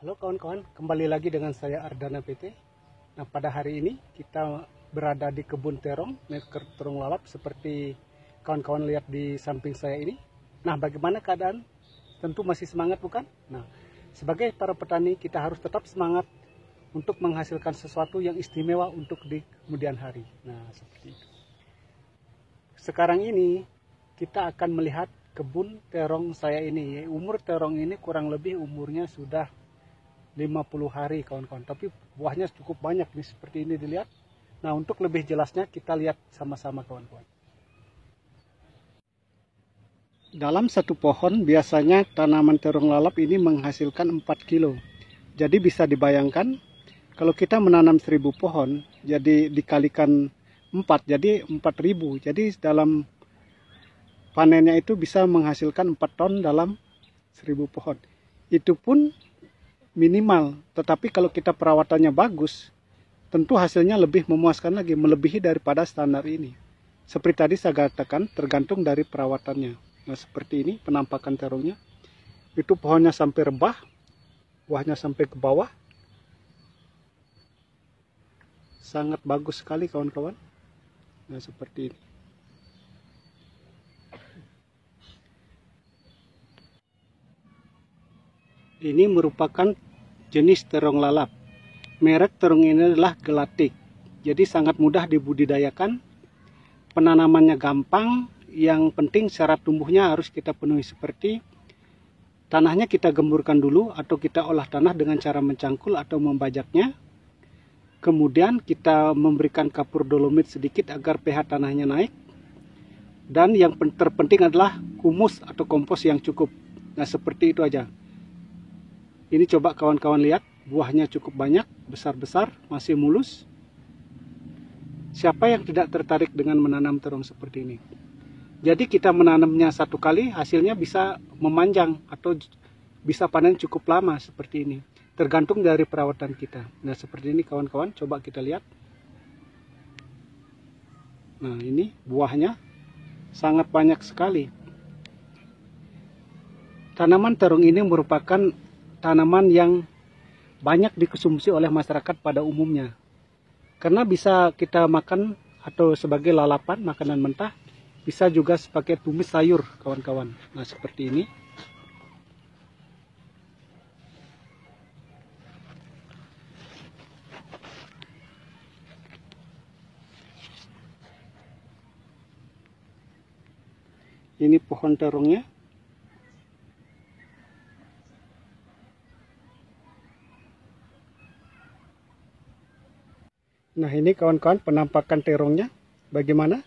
Halo kawan-kawan, kembali lagi dengan saya Ardana PT. Nah, pada hari ini kita berada di kebun terong, terong lalap seperti kawan-kawan lihat di samping saya ini. Nah, bagaimana keadaan? Tentu masih semangat bukan? Nah, sebagai para petani kita harus tetap semangat untuk menghasilkan sesuatu yang istimewa untuk di kemudian hari. Nah, seperti itu. Sekarang ini kita akan melihat kebun terong saya ini. Umur terong ini kurang lebih umurnya sudah 50 hari kawan-kawan, tapi buahnya cukup banyak nih seperti ini dilihat. Nah, untuk lebih jelasnya kita lihat sama-sama kawan-kawan. Dalam satu pohon biasanya tanaman terong lalap ini menghasilkan 4 kilo. Jadi bisa dibayangkan kalau kita menanam 1000 pohon, jadi dikalikan 4, jadi 4000. Jadi dalam panennya itu bisa menghasilkan 4 ton dalam 1000 pohon. Itu pun minimal, tetapi kalau kita perawatannya bagus, tentu hasilnya lebih memuaskan lagi, melebihi daripada standar ini. Seperti tadi saya katakan, tergantung dari perawatannya. Nah, seperti ini penampakan terongnya. Itu pohonnya sampai rebah, buahnya sampai ke bawah. Sangat bagus sekali kawan-kawan. Nah, seperti ini. Ini merupakan jenis terong lalap. Merek terong ini adalah Gelatik. Jadi sangat mudah dibudidayakan. Penanamannya gampang. Yang penting syarat tumbuhnya harus kita penuhi seperti tanahnya kita gemburkan dulu atau kita olah tanah dengan cara mencangkul atau membajaknya. Kemudian kita memberikan kapur dolomit sedikit agar pH tanahnya naik. Dan yang terpenting adalah humus atau kompos yang cukup. Nah, seperti itu aja. Ini coba kawan-kawan lihat, buahnya cukup banyak, besar-besar, masih mulus. Siapa yang tidak tertarik dengan menanam terong seperti ini? Jadi kita menanamnya satu kali, hasilnya bisa memanjang atau bisa panen cukup lama seperti ini. Tergantung dari perawatan kita. Nah, seperti ini kawan-kawan, coba kita lihat. Nah, ini buahnya sangat banyak sekali. Tanaman terong ini merupakan tanaman yang banyak dikonsumsi oleh masyarakat pada umumnya. Karena bisa kita makan atau sebagai lalapan, makanan mentah, bisa juga sebagai tumis sayur, kawan-kawan. Nah, seperti ini. Ini pohon terongnya. Nah, ini kawan-kawan penampakan terongnya bagaimana?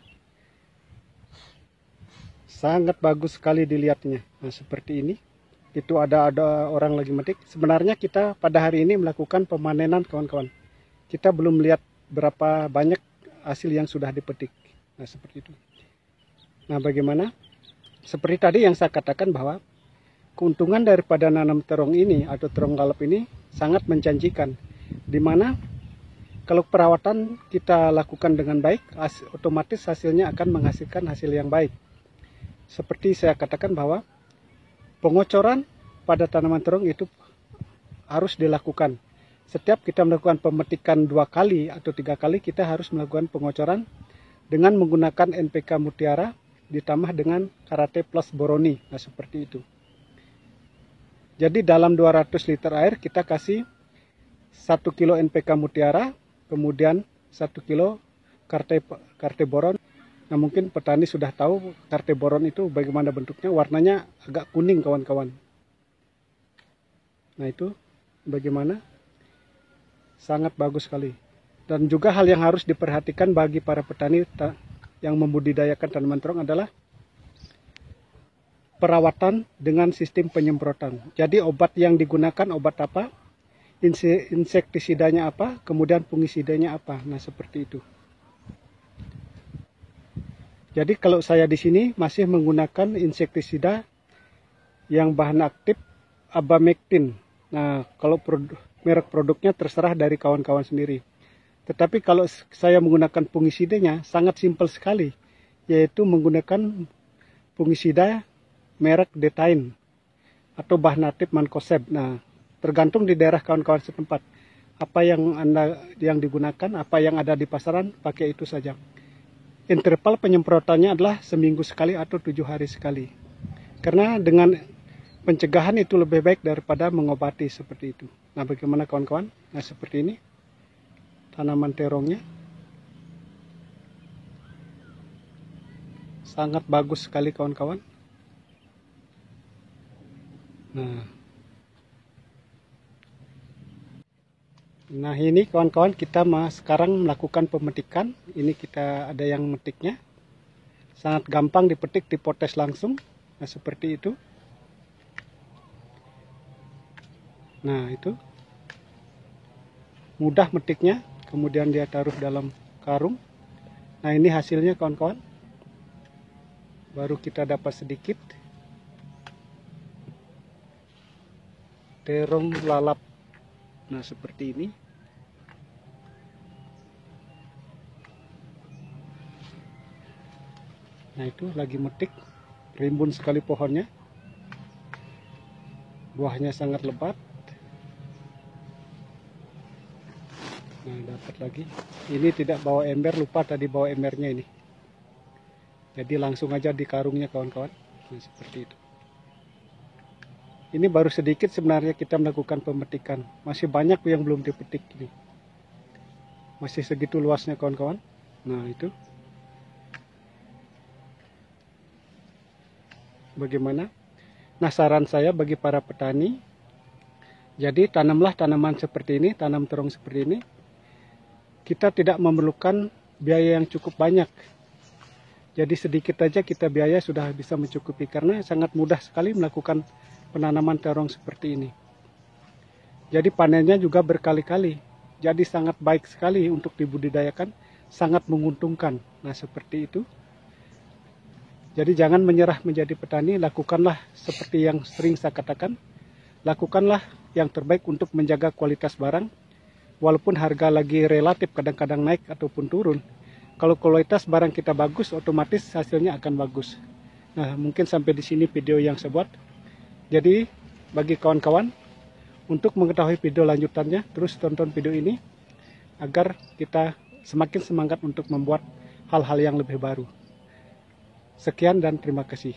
Sangat bagus sekali dilihatnya. Nah, seperti ini. Itu ada orang lagi metik. Sebenarnya kita pada hari ini melakukan pemanenan kawan-kawan. Kita belum lihat berapa banyak hasil yang sudah dipetik. Nah, seperti itu. Nah, bagaimana? Seperti tadi yang saya katakan bahwa keuntungan daripada nanam terong ini atau terong lalap ini sangat menjanjikan. Di mana kalau perawatan kita lakukan dengan baik, otomatis hasilnya akan menghasilkan hasil yang baik. Seperti saya katakan bahwa pengocoran pada tanaman terong itu harus dilakukan. Setiap kita melakukan pemetikan 2 kali atau 3 kali, kita harus melakukan pengocoran dengan menggunakan NPK Mutiara ditambah dengan Karate Plus Boroni. Nah, seperti itu. Jadi dalam 200 liter air kita kasih 1 kilo NPK Mutiara, kemudian 1 kilo Karte Boron. Nah, mungkin petani sudah tahu Karte Boron itu bagaimana bentuknya, warnanya agak kuning kawan-kawan. Nah, itu bagaimana? Sangat bagus sekali. Dan juga hal yang harus diperhatikan bagi para petani yang membudidayakan tanaman terong adalah perawatan dengan sistem penyemprotan. Jadi obat yang digunakan obat apa? Insektisidanya apa, kemudian fungisidanya apa. Nah, seperti itu. Jadi kalau saya di sini masih menggunakan insektisida yang bahan aktif Abamectin. Nah, kalau merek produknya terserah dari kawan-kawan sendiri. Tetapi kalau saya menggunakan fungisidanya sangat simpel sekali, yaitu menggunakan fungisida merek Detain atau bahan aktif Mancozeb. Nah, Tergantung di daerah kawan-kawan setempat. Apa yang digunakan, apa yang ada di pasaran, pakai itu saja. Interval penyemprotannya adalah seminggu sekali atau 7 hari sekali. Karena dengan pencegahan itu lebih baik daripada mengobati seperti itu. Nah, bagaimana kawan-kawan? Nah, seperti ini tanaman terongnya. Sangat bagus sekali kawan-kawan. Nah ini kawan-kawan, kita sekarang melakukan pemetikan. Ini kita ada yang metiknya. Sangat gampang dipetik, dipotes langsung. Nah seperti itu. Nah itu. Mudah metiknya. Kemudian dia taruh dalam karung. Nah ini hasilnya kawan-kawan. Baru kita dapat sedikit. Terong lalap. Nah seperti ini. Nah itu lagi metik. Rimbun sekali pohonnya. Buahnya sangat lebat. Nah dapat lagi. Ini tidak bawa ember, lupa tadi bawa embernya ini. Jadi langsung aja di karungnya kawan-kawan. Nah seperti itu. Ini baru sedikit sebenarnya kita melakukan pemetikan. Masih banyak yang belum dipetik ini. Masih segitu luasnya kawan-kawan. Nah itu. Bagaimana? Nah saran saya bagi para petani. Jadi tanamlah tanaman seperti ini, tanam terong seperti ini. Kita tidak memerlukan biaya yang cukup banyak. Jadi sedikit aja kita biaya sudah bisa mencukupi. Karena sangat mudah sekali melakukan penanaman terong seperti ini. Jadi panennya juga berkali-kali. Jadi sangat baik sekali untuk dibudidayakan, sangat menguntungkan. Nah seperti itu. Jadi jangan menyerah menjadi petani, lakukanlah seperti yang sering saya katakan. Lakukanlah yang terbaik untuk menjaga kualitas barang. Walaupun harga lagi relatif kadang-kadang naik ataupun turun. Kalau kualitas barang kita bagus, otomatis hasilnya akan bagus. Nah mungkin sampai di sini video yang saya buat. Jadi bagi kawan-kawan, untuk mengetahui video lanjutannya, terus tonton video ini agar kita semakin semangat untuk membuat hal-hal yang lebih baru. Sekian dan terima kasih.